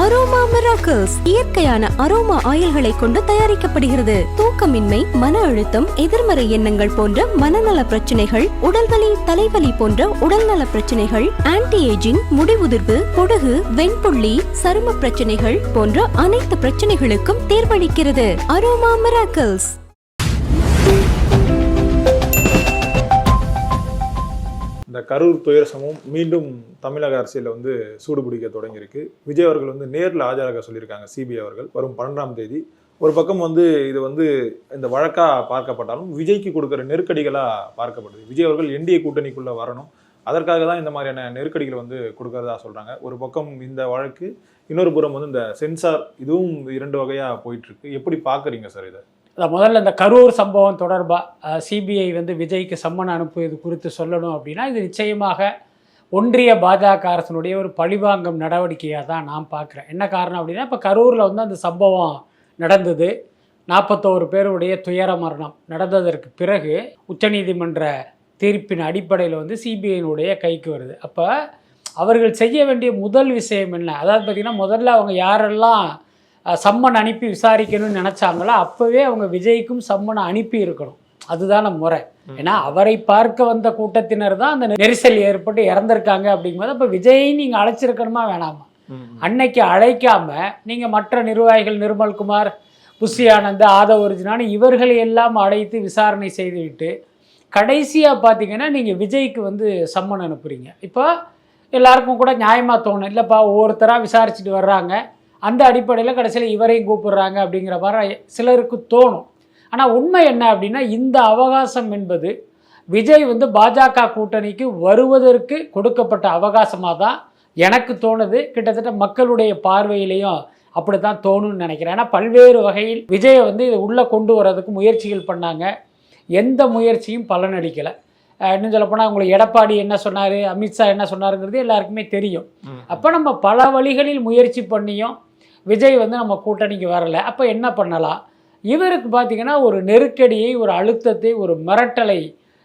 Aroma miracles இயற்கையான aroma ஆயில்களை கொண்டு தயாரிக்கப்படுகிறது. தூக்கமின்மை, மன அழுத்தம், எதிர்மறை எண்ணங்கள் போன்ற மனநல பிரச்சனைகள், உடல்வலி, தலைவலி போன்ற உடல்நல பிரச்சனைகள், ஆன்டி ஏஜிங், முடிவுதிர்வு, பொடுகு, வெண்புள்ளி, சரும பிரச்சனைகள் போன்ற அனைத்து பிரச்சனைகளுக்கும் தீர்வளிக்கிறது. Aroma miracles. இந்த கரூர் துயர சம்பவம் மீண்டும் தமிழக அரசியலில் சூடுபிடிக்க தொடங்கியிருக்கு. விஜய் அவர்கள் நேரில் ஆஜராக சொல்லியிருக்காங்க சிபிஐ அவர்கள் வரும் 12ஆம் தேதி. ஒரு பக்கம் இது இந்த வழக்காக பார்க்கப்பட்டாலும் விஜய்க்கு கொடுக்குற நெருக்கடிகளாக பார்க்கப்படுது. விஜய் அவர்கள் என்டிஏ கூட்டணிக்குள்ளே வரணும், அதற்காக தான் இந்த மாதிரியான நெருக்கடிகள் கொடுக்கறதா சொல்கிறாங்க. ஒரு பக்கம் இந்த வழக்கு, இன்னொரு புறம் இந்த சென்சார், இதுவும் 2 வகையாக போயிட்டுருக்கு. எப்படி பார்க்குறீங்க சார் இதை? முதல்ல இந்த கரூர் சம்பவம் தொடர்பாக சிபிஐ விஜய்க்கு சம்மன் அனுப்புவது குறித்து சொல்லணும் அப்படின்னா, இது நிச்சயமாக ஒன்றிய பாஜக அரசினுடைய ஒரு பழிவாங்கும் நடவடிக்கையாக தான் நான் பார்க்குறேன். என்ன காரணம் அப்படின்னா, இப்போ கரூரில் அந்த சம்பவம் நடந்தது, 41 பேருடைய துயர மரணம் நடந்ததற்கு பிறகு உச்சநீதிமன்ற தீர்ப்பின் அடிப்படையில் சிபிஐனுடைய கைக்கு வருது. அப்போ அவர்கள் செய்ய வேண்டிய முதல் விஷயம் என்ன? அதாவது பார்த்திங்கன்னா, முதல்ல அவங்க யாரெல்லாம் சம்மன் அனுப்பி விசாரிக்கணும்னு நினச்சாங்களோ அப்போவே அவங்க விஜய்க்கும் சம்மனை அனுப்பி இருக்கணும். அதுதான முறை. ஏன்னா அவரை பார்க்க வந்த கூட்டத்தினர் தான் அந்த நெரிசல் ஏற்பட்டு இறந்துருக்காங்க. அப்படிங்கும்போது அப்போ விஜயை நீங்கள் அழைச்சிருக்கணுமா வேணாமா? அன்னைக்கு அழைக்காம நீங்கள் மற்ற நிர்வாகிகள் நிர்மல்குமார், புஷி ஆனந்த், ஆதவ் ஒரிஜினான்னு இவர்களை எல்லாம் அழைத்து விசாரணை செய்துவிட்டு கடைசியாக பார்த்தீங்கன்னா நீங்கள் விஜய்க்கு சம்மன் அனுப்புகிறீங்க. இப்போ எல்லாருக்கும் கூட நியாயமாக தோணும், இல்லைப்பா ஒவ்வொருத்தராக விசாரிச்சுட்டு வர்றாங்க, அந்த அடிப்படையில் கடைசியில் இவரையும் கூப்பிடுறாங்க அப்படிங்கிற மாதிரி சிலருக்கு தோணும். ஆனால் உண்மை என்ன அப்படின்னா, இந்த அவகாசம் என்பது விஜய் பாஜக கூட்டணிக்கு வருவதற்கு கொடுக்கப்பட்ட அவகாசமாக தான் எனக்கு தோணுது. கிட்டத்தட்ட மக்களுடைய பார்வையிலையும் அப்படி தான் தோணுன்னு நினைக்கிறேன். ஏன்னா பல்வேறு வகையில் விஜயை இதை உள்ளே கொண்டு வர்றதுக்கு முயற்சிகள் பண்ணாங்க, எந்த முயற்சியும் பலனளிக்கலை. இன்னும் சொல்லப்போனால் உங்களுக்கு எடப்பாடி என்ன சொன்னார், அமித்ஷா என்ன சொன்னாருங்கிறது எல்லாருக்குமே தெரியும். அப்போ நம்ம பல வழிகளில் முயற்சி பண்ணியும் விஜய் நம்ம கூட்டணிக்கு வரலை. அப்போ என்ன பண்ணலாம்? இவருக்கு பார்த்திங்கன்னா ஒரு நெருக்கடியை, ஒரு அழுத்தத்தை, ஒரு மிரட்டலை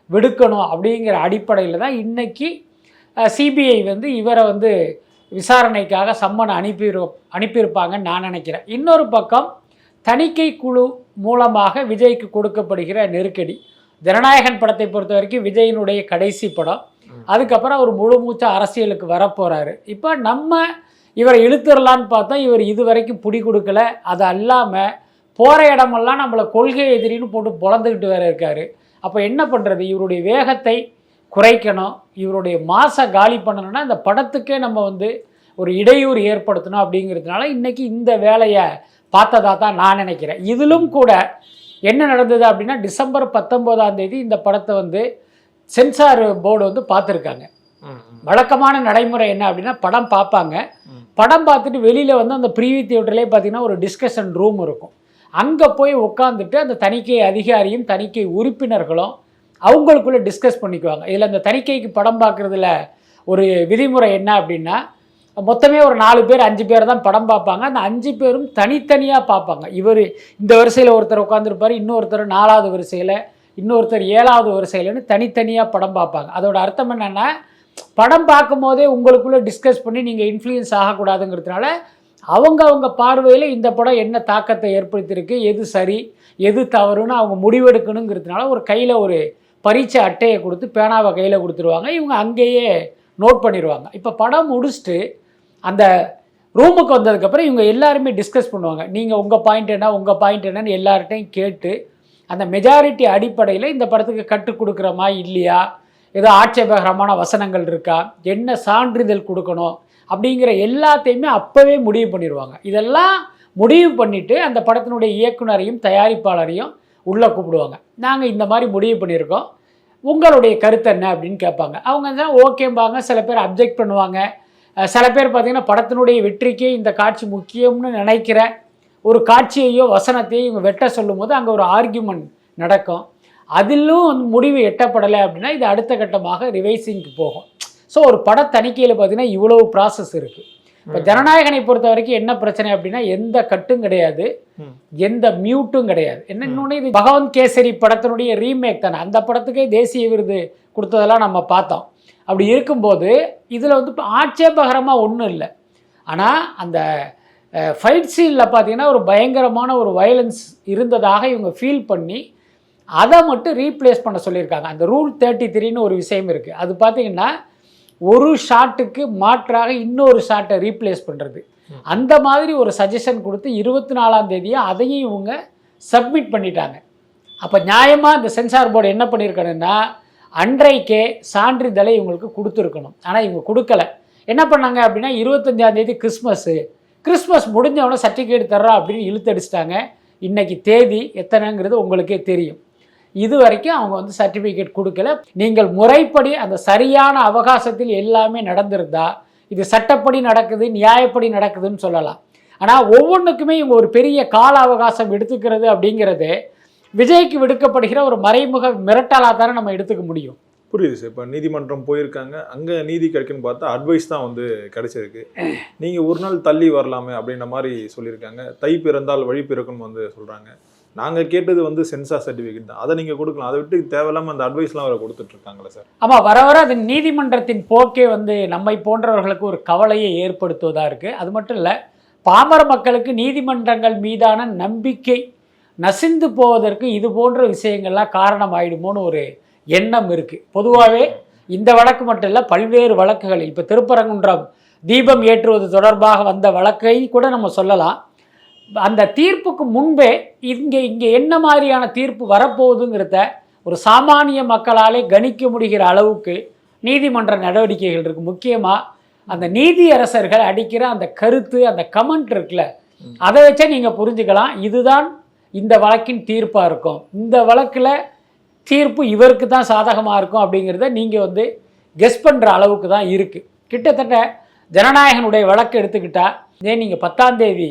விடுக்கணும் அப்படிங்கிற அடிப்படையில் தான் இன்றைக்கி சிபிஐ இவரை விசாரணைக்காக சம்மன் அனுப்பியிருப்பாங்கன்னு நான் நினைக்கிறேன். இன்னொரு பக்கம் தணிக்கை குழு மூலமாக விஜய்க்கு கொடுக்கப்படுகிற நெருக்கடி. ஜனநாயகன் படத்தை பொறுத்த வரைக்கும் விஜயினுடைய கடைசி படம். அதுக்கப்புறம் அவர் முழு மூச்சா அரசியலுக்கு வரப்போகிறாரு. இப்போ நம்ம இவரை இழுத்துடலான்னு பார்த்தா இவர் இது வரைக்கும் பிடி கொடுக்கல. அது அல்லாமல் போகிற இடமெல்லாம் நம்மளை கொள்கை எதிரின்னு போட்டு பொழந்துக்கிட்டு வேற இருக்கார். அப்போ என்ன பண்ணுறது? இவருடைய வேகத்தை குறைக்கணும், இவருடைய மாசை காலி பண்ணணும்னா இந்த படத்துக்கே நம்ம ஒரு இடையூறு ஏற்படுத்தணும். அப்படிங்கிறதுனால இன்றைக்கி இந்த வேலையை பார்த்ததா தான் நான் நினைக்கிறேன். இதிலும் கூட என்ன நடந்தது அப்படின்னா, டிசம்பர் 19ஆம் தேதி இந்த படத்தை சென்சார் போர்டு பார்த்துருக்காங்க. வழக்கமான நடைமுறை என்ன அப்படின்னா, படம் பார்ப்பாங்க, படம் பார்த்துட்டு வெளியில் அந்த ப்ரீவியூ தியேட்டர்லேயே பார்த்தீங்கன்னா ஒரு டிஸ்கஷன் ரூம் இருக்கும். அங்கே போய் உட்காந்துட்டு அந்த தணிக்கை அதிகாரியும் தணிக்கை உறுப்பினர்களும் அவங்களுக்குள்ளே டிஸ்கஸ் பண்ணிக்குவாங்க. இதில் அந்த தணிக்கைக்கு படம் பார்க்குறதுல ஒரு விதிமுறை என்ன அப்படின்னா, மொத்தமே ஒரு 4 பேர் 5 பேர் தான் படம் பார்ப்பாங்க. அந்த 5 பேரும் தனித்தனியாக பார்ப்பாங்க. இவர் இந்த வரிசையில் ஒருத்தர் உட்காந்துருப்பார், இன்னொருத்தர் 4வது வரிசையில், இன்னொருத்தர் 7வது வரிசையிலன்னு தனித்தனியாக படம் பார்ப்பாங்க. அதோட அர்த்தம் என்னென்னா, படம் பார்க்கும் போதே உங்களுக்குள்ளே டிஸ்கஸ் பண்ணி நீங்கள் இன்ஃப்ளூயன்ஸ் ஆகக்கூடாதுங்கிறதுனால அவங்க பார்வையில் இந்த படம் என்ன தாக்கத்தை ஏற்படுத்தியிருக்கு, எது சரி எது தவறுன்னு அவங்க முடிவெடுக்கணுங்கிறதுனால ஒரு கையில் ஒரு பரீட்சை அட்டையை கொடுத்து பேனாவை கையில் கொடுத்துருவாங்க. இவங்க அங்கேயே நோட் பண்ணிடுவாங்க. இப்போ படம் முடிச்சுட்டு அந்த ரூமுக்கு வந்ததுக்கப்புறம் இவங்க எல்லாருமே டிஸ்கஸ் பண்ணுவாங்க. நீங்கள் உங்கள் பாயிண்ட் என்ன, உங்கள் பாயிண்ட் என்னன்னு எல்லார்ட்டையும் கேட்டு அந்த மெஜாரிட்டி அடிப்படையில் இந்த படத்துக்கு கற்றுக் கொடுக்குறோமா இல்லையா, ஏதோ ஆட்சேபகரமான வசனங்கள் இருக்கா, என்ன சான்றிதழ் கொடுக்கணும் அப்படிங்கிற எல்லாத்தையுமே அப்போவே முடிவு பண்ணிடுவாங்க. இதெல்லாம் முடிவு பண்ணிவிட்டு அந்த படத்தினுடைய இயக்குனரையும் தயாரிப்பாளரையும் உள்ளே கூப்பிடுவாங்க. நாங்கள் இந்த மாதிரி முடிவு பண்ணியிருக்கோம், உங்களுடைய கருத்து என்ன அப்படின்னு கேட்பாங்க. அவங்க தான் ஓகேம்பாங்க. சில பேர் அப்ஜெக்ட் பண்ணுவாங்க. சில பேர் பார்த்திங்கன்னா படத்தினுடைய வெற்றிக்கே இந்த காட்சி முக்கியம்னு நினைக்கிற ஒரு காட்சியையோ வசனத்தையோ இவங்க வெட்ட சொல்லும் போது அங்கே ஒரு ஆர்கியூமெண்ட் நடக்கும். அதிலும் முடிவு எட்டப்படலை அப்படின்னா இது அடுத்த கட்டமாக ரிவைசிங்க்கு போகும். ஸோ ஒரு பட தணிக்கையில் பார்த்திங்கன்னா இவ்வளவு ப்ராசஸ் இருக்குது. இப்போ ஜனநாயகனை பொறுத்த வரைக்கும் என்ன பிரச்சனை அப்படின்னா, எந்த கட்டும் கிடையாது, எந்த மியூட்டும் கிடையாது. இன்னொன்று, இது பகவந்த் கேசரி படத்தினுடைய ரீமேக் தானே, அந்த படத்துக்கே தேசிய விருது கொடுத்ததெல்லாம் நம்ம பார்த்தோம். அப்படி இருக்கும்போது இதில் ஆட்சேபகரமாக ஒன்றும் இல்லை. ஆனால் அந்த ஃபைட் சீனில் பார்த்தீங்கன்னா ஒரு பயங்கரமான ஒரு வயலன்ஸ் இருந்ததாக இவங்க ஃபீல் பண்ணி அதை மட்டும் ரீப்ளேஸ் பண்ண சொல்லியிருக்காங்க. அந்த ரூல் 33ன்னு ஒரு விஷயம் இருக்குது. அது பார்த்தீங்கன்னா ஒரு ஷாட்டுக்கு மாற்றாக இன்னொரு ஷாட்டை ரீப்ளேஸ் பண்ணுறது, அந்த மாதிரி ஒரு சஜஷன் கொடுத்து 24ஆம் தேதியை அதையும் இவங்க சப்மிட் பண்ணிட்டாங்க. அப்போ நியாயமாக இந்த சென்சார் போர்டு என்ன பண்ணியிருக்கணும்னா அன்றைக்கே சான்றிதழை இவங்களுக்கு கொடுத்துருக்கணும். ஆனால் இவங்க கொடுக்கல. என்ன பண்ணாங்க அப்படின்னா 25ஆம் தேதி கிறிஸ்மஸ் முடிஞ்சவொடனே சர்டிஃபிகேட் தர்றா அப்படின்னு இழுத்தடிச்சிட்டாங்க. இன்றைக்கி தேதி எத்தனைங்கிறது உங்களுக்கே தெரியும். இது வரைக்கும் அவங்க வந்து சர்டிஃபிகேட் கொடுக்கல. நீங்கள் முறைப்படி அந்த சரியான அவகாசத்தில் எல்லாமே நடந்திருந்தா இது சட்டப்படி நடக்குது, நியாயப்படி நடக்குதுன்னு சொல்லலாம். ஆனால் ஒவ்வொன்றுக்குமே இவங்க ஒரு பெரிய கால அவகாசம் எடுத்துக்கிறது அப்படிங்கிறது விஜய்க்கு விடுக்கப்படுகிற ஒரு மறைமுக மிரட்டலாக தானே நம்ம எடுத்துக்க முடியும். புரியுது சார். இப்போ நீதிமன்றம் போயிருக்காங்க, அங்கே நீதி கிடைக்குன்னு பார்த்தா அட்வைஸ் தான் வந்து கிடைச்சிருக்கு. நீங்கள் ஒரு நாள் தள்ளி வரலாமே அப்படின்ற மாதிரி சொல்லியிருக்காங்க. தை பிறந்தால் வழி பிறக்குன்னு வந்து சொல்கிறாங்க. நாங்கள் கேட்டது வந்து சென்சார் சர்டிஃபிகேட் தான், அதை நீங்கள் கொடுக்கலாம். அதை விட்டு தேவையில்லாமல் அந்த அட்வைஸ்லாம் அவரை கொடுத்துட்ருக்காங்களே சார். ஆமாம், வர வர அது நீதிமன்றத்தின் போக்கே வந்து நம்மை போன்றவர்களுக்கு ஒரு கவலையை ஏற்படுத்துவதாக இருக்குது. அது மட்டும் இல்லை, பாமர மக்களுக்கு நீதிமன்றங்கள் மீதான நம்பிக்கை நசிந்து போவதற்கு இது போன்ற விஷயங்கள்லாம் காரணம் ஆயிடுமோன்னு ஒரு எண்ணம் இருக்குது. பொதுவாகவே இந்த வழக்கு மட்டும் இல்லை, பல்வேறு வழக்குகளில் இப்போ திருப்பரங்குன்றம் தீபம் ஏற்றுவது தொடர்பாக வந்த வழக்கை கூட நம்ம சொல்லலாம். அந்த தீர்ப்புக்கு முன்பே இங்கே என்ன மாதிரியான தீர்ப்பு வரப்போகுதுங்கிறத ஒரு சாமானிய மக்களாலே கணிக்க முடிகிற அளவுக்கு நீதிமன்ற நடவடிக்கைகள் இருக்குது. முக்கியமாக அந்த நீதியரசர்கள் அடிக்கிற அந்த கருத்து, அந்த கமெண்ட் இருக்குல்ல, அதை வச்சே நீங்கள் புரிஞ்சுக்கலாம் இதுதான் இந்த வழக்கின் தீர்ப்பாக இருக்கும், இந்த வழக்கில் தீர்ப்பு இவருக்கு தான் சாதகமாக இருக்கும் அப்படிங்கிறத நீங்கள் வந்து கெஸ் பண்ணுற அளவுக்கு தான் இருக்குது. கிட்டத்தட்ட ஜனநாயகனுடைய வழக்கு எடுத்துக்கிட்டால் நீங்கள் 10ஆம் தேதி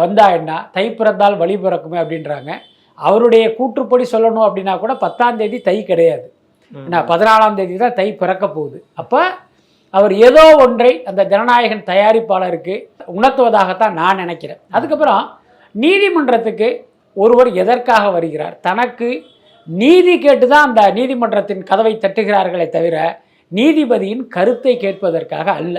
வந்தா என்ன, தை பிறந்தால் வழி பிறக்குமே அப்படின்றாங்க. அவருடைய கூற்றுப்படி சொல்லணும் அப்படின்னா கூட 10ஆம் தேதி தை கிடையாது, ஏன்னா 14ஆம் தேதி தான் தை பிறக்க போகுது. அப்போ அவர் ஏதோ ஒன்றை அந்த ஜனநாயகன் தயாரிப்பாளருக்கு உணர்த்துவதாகத்தான் நான் நினைக்கிறேன். அதுக்கப்புறம் நீதிமன்றத்துக்கு ஒருவர் எதற்காக வருகிறார்? தனக்கு நீதி கேட்டு தான் அந்த நீதிமன்றத்தின் கதவை தட்டுகிறார்களே தவிர நீதிபதியின் கருத்தை கேட்பதற்காக அல்ல.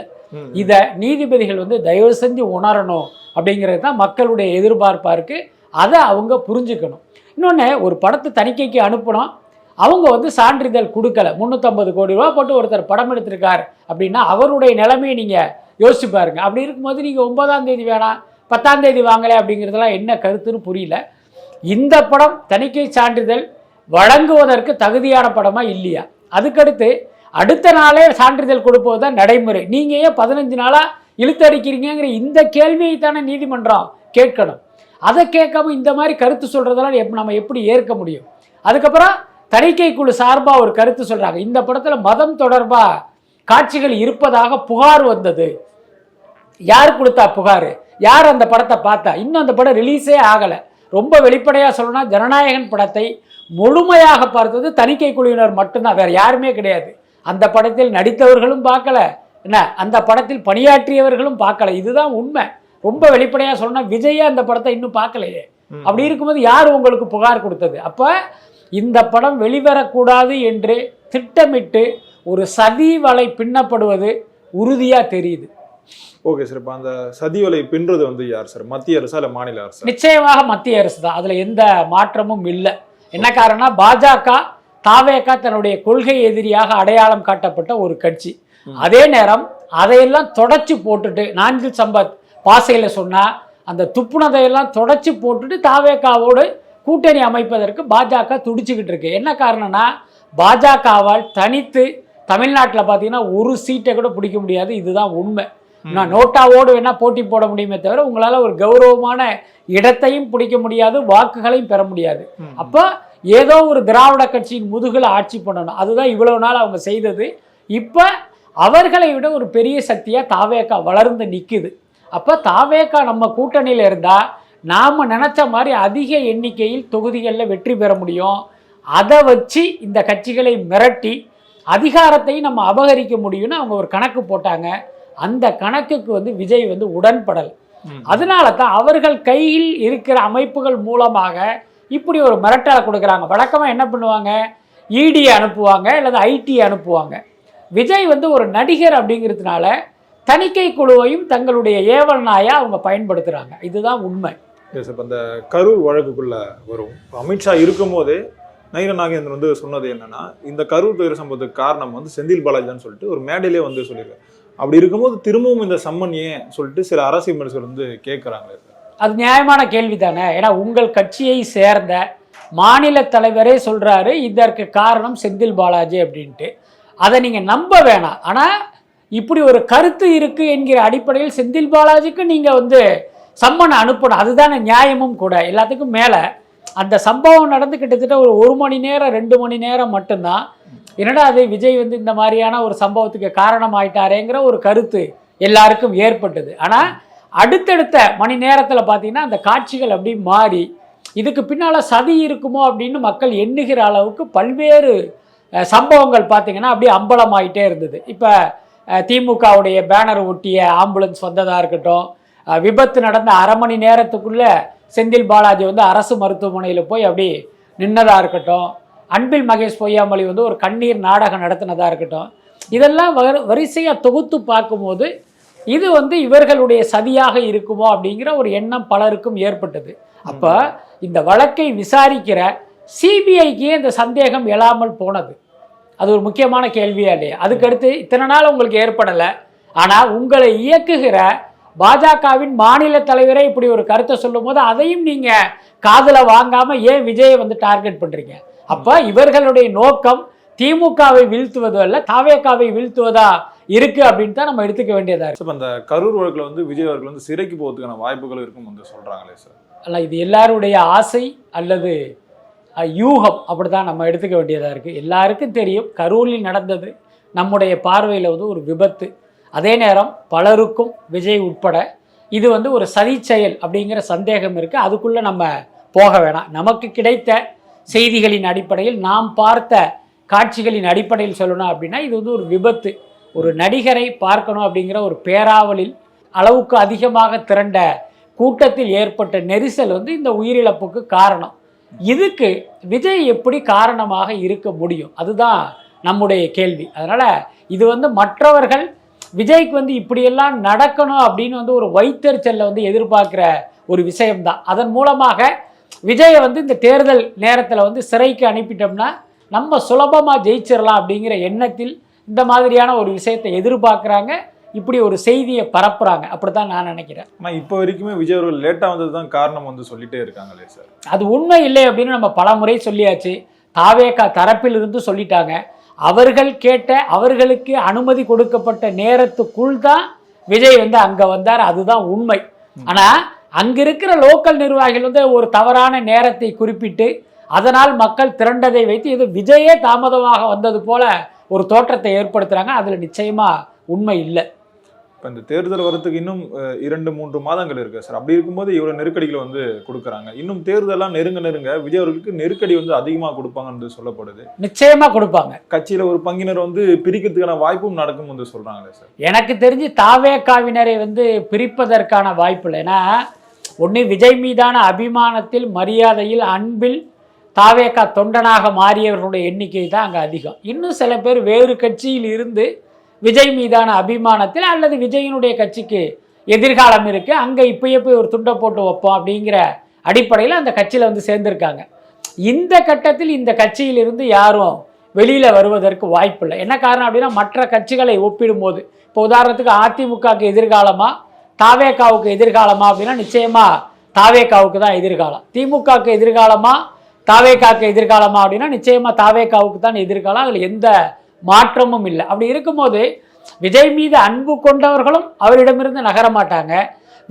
இதை நீதிபதிகள் வந்து தயவு செஞ்சு உணரணும் அப்படிங்கிறது தான் மக்களுடைய எதிர்பார்ப்பாக இருக்குது. அதை அவங்க புரிஞ்சுக்கணும். இன்னொன்று, ஒரு படத்தை தணிக்கைக்கு அனுப்பணும், அவங்க வந்து சான்றிதழ் கொடுக்கல, 350 கோடி ரூபா போட்டு ஒருத்தர் படம் எடுத்திருக்கார் அப்படின்னா அவருடைய நிலைமையை நீங்கள் யோசிச்சு பாருங்க. அப்படி இருக்கும்போது நீங்கள் 9ஆம் தேதி வேணாம் 10ஆம் தேதி வாங்கலை அப்படிங்கிறதுலாம் என்ன கருத்துன்னு புரியல. இந்த படம் தணிக்கை சான்றிதழ் வழங்குவதற்கு தகுதியான படமா இல்லையா? அதுக்கடுத்து அடுத்த நாளே சான்றிதழ் கொடுப்பது தான் நடைமுறை. நீங்கள் ஏன் 15 நாளாக இழுத்தடிக்கிறீங்கிற இந்த கேள்வியை தானே நீதிமன்றம் கேட்கணும். அதை கேட்காம இந்த மாதிரி கருத்து சொல்கிறதெல்லாம் நம்ம எப்படி ஏற்க முடியும்? அதுக்கப்புறம் தணிக்கை குழு சார்பாக ஒரு கருத்து சொல்கிறாங்க, இந்த படத்தில் மதம் தொடர்பாக காட்சிகள் இருப்பதாக புகார் வந்தது. யார் கொடுத்தா புகார்? யார் அந்த படத்தை பார்த்தா? இன்னும் அந்த படம் ரிலீஸே ஆகலை. ரொம்ப வெளிப்படையாக சொல்லணும்னா ஜனநாயகன் படத்தை முழுமையாக பார்த்தது தணிக்கை குழுவினர் மட்டும்தான், வேறு யாருமே கிடையாது. அந்த படத்தில் நடித்தவர்களும் பார்க்கல, என்ன அந்த படத்தில் பணியாற்றியவர்களும் பார்க்கல. இதுதான் உண்மை. ரொம்ப வெளிப்படையாக சொல்லணும்னா விஜயே அந்த படத்தை இன்னும் பார்க்கலையே. அப்படி இருக்கும்போது யார் உங்களுக்கு புகார் கொடுத்தது? அப்போ இந்த படம் வெளிவரக்கூடாது என்று திட்டமிட்டு ஒரு சதி வலை பின்னப்படுவது உறுதியாக தெரியுது. ஓகே சார், இப்போ அந்த சதி வலை பின்றது வந்து யார் சார்? மத்திய அரசா இல்லை மாநில அரசு? நிச்சயமாக மத்திய அரசு தான், அதில் எந்த மாற்றமும் இல்லை. என்ன காரணம்னா பாஜக தாவேக தன்னுடைய கொள்கை எதிரியாக அடையாளம் காட்டப்பட்ட ஒரு கட்சி. அதே நேரம் அதையெல்லாம் தொடச்சி போட்டுட்டு, நாஞ்சில் சம்பத் பாசையில் சொன்னால் அந்த துப்புனதையெல்லாம் தொடச்சி போட்டுட்டு தாவேகாவோடு கூட்டணி அமைப்பதற்கு பாஜக துடிச்சுக்கிட்டு இருக்கு. என்ன காரணம்னா பாஜகவால் தனித்து தமிழ்நாட்டில் பார்த்தீங்கன்னா ஒரு சீட்டை கூட பிடிக்க முடியாது. இதுதான் உண்மை. நான் நோட்டாவோடு வேணால் போட்டி போட முடியுமே தவிர உங்களால் ஒரு கௌரவமான இடத்தையும் பிடிக்க முடியாது, வாக்குகளையும் பெற முடியாது. அப்போ ஏதோ ஒரு திராவிட கட்சியின் முதுகில் ஆட்சி பண்ணணும். அதுதான் இவ்வளவு நாள் அவங்க செய்தது. இப்போ அவர்களை விட ஒரு பெரிய சக்தியாக தாவேகா வளர்ந்து நிற்குது. அப்போ தாவேகா நம்ம கூட்டணியில் இருந்தால் நாம் நினச்ச மாதிரி அதிக எண்ணிக்கையில் தொகுதிகளில் வெற்றி பெற முடியும். அதை வச்சு இந்த கட்சிகளை மிரட்டி அதிகாரத்தையும் நம்ம அபகரிக்க முடியும்னு அவங்க ஒரு கணக்கு போட்டாங்க. அந்த கணக்குக்கு வந்து விஜய் வந்து உடன்படல். அதனால தான் அவர்கள் கையில் இருக்கிற அமைப்புகள் மூலமாக இப்படி ஒரு மிரட்டலை கொடுக்குறாங்க. வழக்கமாக என்ன பண்ணுவாங்க, இடி அனுப்புவாங்க அல்லது ஐடி அனுப்புவாங்க. விஜய் வந்து ஒரு நடிகர் அப்படிங்கிறதுனால தணிக்கை குழுவையும் தங்களுடைய ஏவல் நாயா அவங்க பயன்படுத்துறாங்க. இதுதான் உண்மை. இப்போ இந்த கரூர் வழக்குக்குள்ள வரும். அமித்ஷா இருக்கும் போதே நயினார் நாகேந்திரன் வந்து சொன்னது என்னன்னா, இந்த கரூர் துயர சம்பவத்துக்கு காரணம் வந்து செந்தில் பாலாஜி தான் சொல்லிட்டு ஒரு மேடையிலே வந்து சொல்லியிருக்காரு. அப்படி இருக்கும்போது திரும்பவும் இந்த சம்மன் ஏன் சொல்லிட்டு சில அரசியல் விமர்சகர்கள் வந்து கேட்குறாங்க. அது நியாயமான கேள்வி தானே. ஏன்னா உங்கள் கட்சியை சேர்ந்த மாநில தலைவரே சொல்றாரு இதற்கு காரணம் செந்தில் பாலாஜி அப்படின்ட்டு. அதை நீங்க நம்ப வேணாம். ஆனா இப்படி ஒரு கருத்து இருக்கு என்கிற அடிப்படையில் செந்தில் பாலாஜிக்கு நீங்க வந்து சம்மன் அனுப்பணும். அதுதானே நியாயமும் கூட. எல்லாத்துக்கும் மேல அந்த சம்பவம் நடந்து கிட்டத்தட்ட ஒரு 1 மணி நேரம் 2 மணி நேரம் மட்டும்தான். என்னடா அது விஜய் வந்து இந்த மாதிரியான ஒரு சம்பவத்துக்கு காரணம் ஆயிட்டாரேங்கிற ஒரு கருத்து எல்லாருக்கும் ஏற்பட்டது. ஆனா அடுத்தடுத்த மணி நேரத்தில் பார்த்தீங்கன்னா அந்த காட்சிகள் அப்படி மாறி இதுக்கு பின்னால சதி இருக்குமோ அப்படின்னு மக்கள் எண்ணுகிற அளவுக்கு பல்வேறு சம்பவங்கள் பார்த்தீங்கன்னா அப்படியே அம்பலமாயிட்டே இருந்தது. இப்போ திமுகவுடைய பேனர் ஒட்டிய ஆம்புலன்ஸ் வந்ததாக இருக்கட்டும், விபத்து நடந்த அரை மணி நேரத்துக்குள்ள செந்தில் பாலாஜி வந்து அரசு மருத்துவமனையில் போய் அப்படி நின்னதாக இருக்கட்டும், அன்பில் மகேஷ் பொய்யாமொழி வந்து ஒரு கண்ணீர் நாடகம் நடத்தினதாக இருக்கட்டும், இதெல்லாம் வரிசையாக தொகுத்து பார்க்கும்போது இது வந்து இவர்களுடைய சதியாக இருக்குமோ அப்படிங்கிற ஒரு எண்ணம் பலருக்கும் ஏற்பட்டது. அப்போ இந்த வழக்கை விசாரிக்கிற சிபிஐக்கு இந்த சந்தேகம் எழாமல் போனது. அது ஒரு முக்கியமான கேள்வியா இல்லையா? அதுக்கடுத்து இத்தனை நாள் உங்களுக்கு ஏற்படலை, ஆனால் உங்களை இயக்குகிற பாஜகவின் மாநில தலைவரே இப்படி ஒரு கருத்தை சொல்லும் போது அதையும் நீங்கள் காதில் வாங்காமல் ஏன் விஜயை வந்து டார்கெட் பண்ணுறீங்க? அப்போ இவர்களுடைய நோக்கம் திமுகவை வீழ்த்துவது அல்ல, தாவேகாவை வீழ்த்துவதா இருக்கு அப்படின்னு தான் நம்ம எடுத்துக்க வேண்டியதா இருக்கு. இப்போ அந்த கரூர் வழக்கில் வந்து விஜய் அவர்கள் வந்து சிறைக்கு போகிறதுக்கான வாய்ப்புகள் இருக்கும் வந்து சொல்கிறாங்களே சார். அல்ல, இது எல்லாருடைய ஆசை அல்லது யூகம் அப்படிதான் நம்ம எடுத்துக்க வேண்டியதாக இருக்குது. எல்லாருக்கும் தெரியும் கரூரில் நடந்தது நம்முடைய பார்வையில் வந்து ஒரு விபத்து. அதே நேரம் பலருக்கும் விஜய் உட்பட இது வந்து ஒரு சதி செயல் அப்படிங்கிற சந்தேகம் இருக்குது. அதுக்குள்ளே நம்ம போக வேணாம். நமக்கு கிடைத்த செய்திகளின் அடிப்படையில் நாம் பார்த்த காட்சிகளின் அடிப்படையில் சொல்லணும் அப்படின்னா இது வந்து ஒரு விபத்து. ஒரு நடிகரை பார்க்கணும் அப்படிங்கிற ஒரு பேராவலில் அளவுக்கு அதிகமாக திரண்ட கூட்டத்தில் ஏற்பட்ட நெரிசல் வந்து இந்த உயிரிழப்புக்கு காரணம். இதுக்கு விஜய் எப்படி காரணமாக இருக்க முடியும்? அதுதான் நம்முடைய கேள்வி. அதனால் இது வந்து மற்றவர்கள் விஜய்க்கு வந்து இப்படியெல்லாம் நடக்கணும் அப்படின்னு வந்து ஒரு வைத்தறிச்சலில் வந்து எதிர்பார்க்குற ஒரு விஷயம்தான். அதன் மூலமாக விஜயை வந்து இந்த தேர்தல் நேரத்தில் வந்து சிறைக்கு அனுப்பிட்டோம்னா நம்ம சுலபமாக ஜெயிச்சிடலாம் அப்படிங்கிற எண்ணத்தில் இந்த மாதிரியான ஒரு விஷயத்தை எதிர்பார்க்குறாங்க. இப்படி ஒரு செய்தியை பரப்புறாங்க. அப்படித்தான் நான் நினைக்கிறேன். ஆனால் இப்போ வரைக்குமே விஜய் அவர்கள் லேட்டாக வந்தது தான் காரணம் வந்து சொல்லிட்டே இருக்காங்களே சார். அது உண்மை இல்லை அப்படின்னு நம்ம பல முறை சொல்லியாச்சு. தாவேகா தரப்பிலிருந்து சொல்லிட்டாங்க. அவர்கள் கேட்ட அவர்களுக்கு அனுமதி கொடுக்கப்பட்ட நேரத்துக்குள் தான் விஜய் வந்து அங்கே வந்தார். அதுதான் உண்மை. ஆனால் அங்கே இருக்கிற லோக்கல் நிர்வாகிகள் வந்து ஒரு தவறான நேரத்தை குறிப்பிட்டு அதனால் மக்கள் திரண்டதை வைத்து இது விஜயே தாமதமாக வந்தது போல ஒரு தோற்றத்தை ஏற்படுத்துகிறாங்க. அதில் நிச்சயமாக உண்மை இல்லை. இப்போ இந்த தேர்தல் வரத்துக்கு இன்னும் 2-3 மாதங்கள் இருக்குது சார். அப்படி இருக்கும்போது இவ்வளோ நெருக்கடிகளை வந்து கொடுக்குறாங்க. இன்னும் தேர்தலாம் நெருங்க விஜய் அவர்களுக்கு நெருக்கடி வந்து அதிகமாக கொடுப்பாங்கன்னு சொல்லப்படுது. நிச்சயமாக கொடுப்பாங்க. கட்சியில் ஒரு பங்கினர் வந்து பிரிக்கிறதுக்கான வாய்ப்பும் நடக்கும் வந்து சொல்கிறாங்களே சார். எனக்கு தெரிஞ்சு தாவேகாவினரை வந்து பிரிப்பதற்கான வாய்ப்பு இல்லை. ஏன்னா ஒன்று விஜய் மீதான அபிமானத்தில் மரியாதையில் அன்பில் தாவேகா தொண்டனாக மாறியவர்களுடைய எண்ணிக்கை தான் அங்கே அதிகம். இன்னும் சில பேர் வேறு கட்சியில் இருந்து விஜய் மீதான அபிமானத்தில் அல்லது விஜயினுடைய கட்சிக்கு எதிர்காலம் இருக்குது, அங்கே இப்பயே போய் ஒரு துண்டை போட்டு வைப்போம் அப்படிங்கிற அடிப்படையில் அந்த கட்சியில் வந்து சேர்ந்துருக்காங்க. இந்த கட்டத்தில் இந்த கட்சியிலிருந்து யாரும் வெளியில் வருவதற்கு வாய்ப்பு இல்லை. என்ன காரணம் அப்படின்னா மற்ற கட்சிகளை ஒப்பிடும்போது இப்போ உதாரணத்துக்கு அதிமுகவுக்கு எதிர்காலமா தாவேகாவுக்கு எதிர்காலமா அப்படின்னா நிச்சயமாக தாவேகாவுக்கு தான் எதிர்காலம். திமுகவுக்கு எதிர்காலமா தாவேகாவுக்கு எதிர்காலமா அப்படின்னா நிச்சயமாக தாவேகாவுக்கு தான் எதிர்காலம். அதில் எந்த மாற்றமும் இல்லை. அப்படி இருக்கும்போது விஜய் மீது அன்பு கொண்டவர்களும் அவரிடமிருந்து நகர மாட்டாங்க.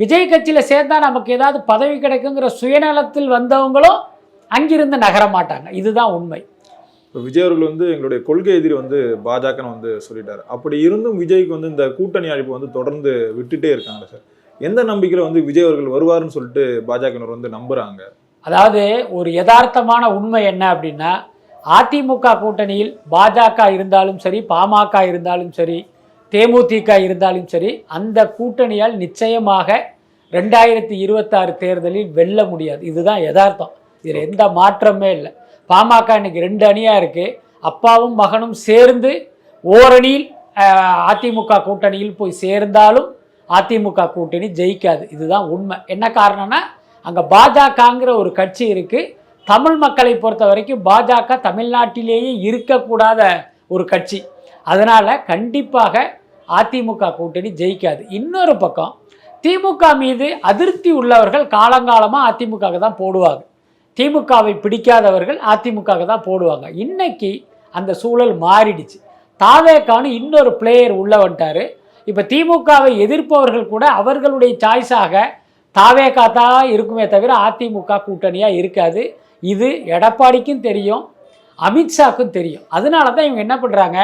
விஜய் கட்சியில் சேர்ந்தா நமக்கு ஏதாவது பதவி கிடைக்குங்கிற சுயநலத்தில் வந்தவங்களும் அங்கிருந்து நகர மாட்டாங்க. இதுதான் உண்மை. இப்போ விஜய் அவர்கள் வந்து எங்களுடைய கொள்கை எதிரி வந்து பாஜகன்னு வந்து சொல்லிட்டாரு. அப்படி இருந்தும் விஜய்க்கு வந்து இந்த கூட்டணி அழைப்பு வந்து தொடர்ந்து விட்டுட்டே இருக்காங்க சார். எந்த நம்பிக்கையில் வந்து விஜய் அவர்கள் வருவாருன்னு சொல்லிட்டு பாஜகவினர் வந்து நம்புறாங்க? அதாவது ஒரு யதார்த்தமான உண்மை என்ன அப்படின்னா அதிமுக கூட்டணியில் பாஜக இருந்தாலும் சரி, பாமக இருந்தாலும் சரி, தேமுதிக இருந்தாலும் சரி, அந்த கூட்டணியால் நிச்சயமாக 2026 தேர்தலில் வெல்ல முடியாது. இதுதான் யதார்த்தம். இதில் எந்த மாற்றமே இல்லை. பாமக இன்னைக்கு 2 அணியாக இருக்குது. அப்பாவும் மகனும் சேர்ந்து ஓரணியில் அதிமுக கூட்டணியில் போய் சேர்ந்தாலும் அதிமுக கூட்டணி ஜெயிக்காது. இதுதான் உண்மை. என்ன காரணம்னா அங்கே பாஜகங்கிற ஒரு கட்சி இருக்குது. தமிழ் மக்களை பொறுத்த வரைக்கும் பாஜக தமிழ்நாட்டிலேயே இருக்கக்கூடாத ஒரு கட்சி. அதனால் கண்டிப்பாக அதிமுக கூட்டணி ஜெயிக்காது. இன்னொரு பக்கம் திமுக மீது அதிருப்தி உள்ளவர்கள் காலங்காலமாக அதிமுக தான் போடுவாங்க. திமுகவை பிடிக்காதவர்கள் அதிமுக தான் போடுவாங்க. இன்னைக்கு அந்த சூழல் மாறிடுச்சு. தாவேக்கான்னு இன்னொரு பிளேயர் உள்ள வந்துட்டார். இப்போ திமுகவை எதிர்ப்பவர்கள் கூட அவர்களுடைய சாய்ஸாக தாவேக்கா தான் இருக்குமே தவிர அதிமுக கூட்டணியாக இருக்காது. இது எடப்பாடிக்கும் தெரியும், அமித்ஷாக்கும் தெரியும். அதனால தான் இவங்க என்ன பண்ணுறாங்க,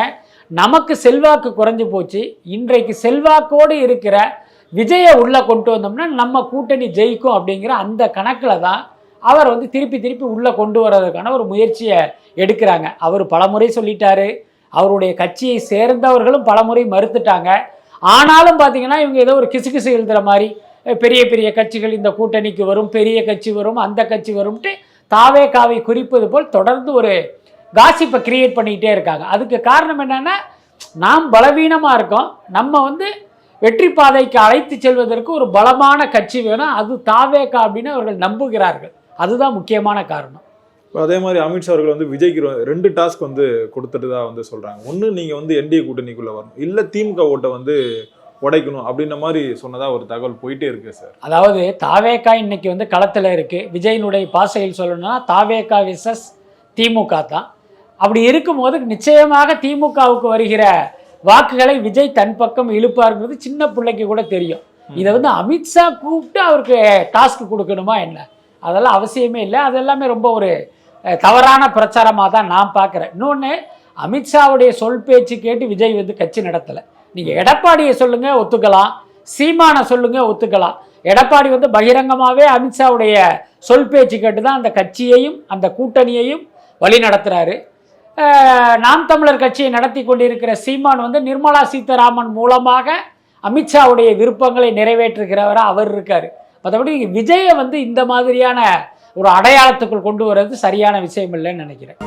நமக்கு செல்வாக்கு குறைஞ்சி போச்சு, இன்றைக்கு செல்வாக்கோடு இருக்கிற விஜயை உள்ளே கொண்டு வந்தோம்னா நம்ம கூட்டணி ஜெயிக்கும் அப்படிங்கிற அந்த கணக்கில் தான் அவர் திருப்பி உள்ளே கொண்டு வர்றதுக்கான ஒரு முயற்சியை எடுக்கிறாங்க. அவர் பலமுறை சொல்லிட்டாரு, அவருடைய கட்சியை சேர்ந்தவர்களும் பலமுறை மறுத்துட்டாங்க. ஆனாலும் பார்த்தீங்கன்னா இவங்க ஏதோ ஒரு கிசுகிசு எழுதுகிற மாதிரி பெரிய பெரிய கட்சிகள் இந்த கூட்டணிக்கு வரும், பெரிய கட்சி வரும், அந்த கட்சி வரும்ட்டு தாவேக்காவை குறிப்பது போல் தொடர்ந்து ஒரு காசிப்பை கிரியேட் பண்ணிக்கிட்டே இருக்காங்க. அதுக்கு காரணம் என்னென்னா, நாம் பலவீனமாக இருக்கோம், நம்ம வெற்றி பாதைக்கு அழைத்து செல்வதற்கு ஒரு பலமான கட்சி வேணும், அது தாவேக்கா அப்படின்னு அவர்கள் நம்புகிறார்கள். அதுதான் முக்கியமான காரணம். அதே மாதிரி அமித்ஷா அவர்கள் விஜய்க்கு 2 டாஸ்க் கொடுத்துட்டு தான் சொல்றாங்க. ஒன்று நீங்கள் என்டிஏ கூட்டணிக்குள்ள வரணும், இல்லை திமுக ஓட்டை உடைக்கணும் அப்படின்ற மாதிரி சொன்னதா ஒரு தகவல் போயிட்டே இருக்கு சார். அதாவது தாவேக்கா இன்னைக்கு களத்தில் இருக்கு. விஜயினுடைய பாசையில் சொல்லணும்னா தாவேக்கா விசஸ் திமுக தான். அப்படி இருக்கும்போது நிச்சயமாக திமுகவுக்கு வருகிற வாக்குகளை விஜய் தன் பக்கம் இழுப்பாருங்கிறது சின்ன பிள்ளைக்கு கூட தெரியும். இதை அமித்ஷா கூப்பிட்டு அவருக்கு டாஸ்க் கொடுக்கணுமா என்ன, அதெல்லாம் அவசியமே இல்லை. அதெல்லாமே ரொம்ப ஒரு தவறான பிரச்சாரமாக தான் நான் பார்க்குறேன். இன்னொன்று, அமித்ஷாவுடைய சொல் பேச்சு கேட்டு விஜய் கட்சி நடத்தலை. நீங்கள் எடப்பாடியை சொல்லுங்கள் ஒத்துக்கலாம், சீமானை சொல்லுங்கள் ஒத்துக்கலாம். எடப்பாடி பகிரங்கமாகவே அமித்ஷாவுடைய சொல் பேச்சு கேட்டு தான் அந்த கட்சியையும் அந்த கூட்டணியையும் வழி நடத்துகிறாரு. நாம் தமிழர் கட்சியை நடத்தி கொண்டிருக்கிற சீமான் நிர்மலா சீதாராமன் மூலமாக அமித்ஷாவுடைய விருப்பங்களை நிறைவேற்றுகிறவராக அவர் இருக்கார். மற்றபடி விஜயை இந்த மாதிரியான ஒரு அடையாளத்துக்குள் கொண்டு வர்றது சரியான விஷயம் இல்லைன்னு நினைக்கிறேன்.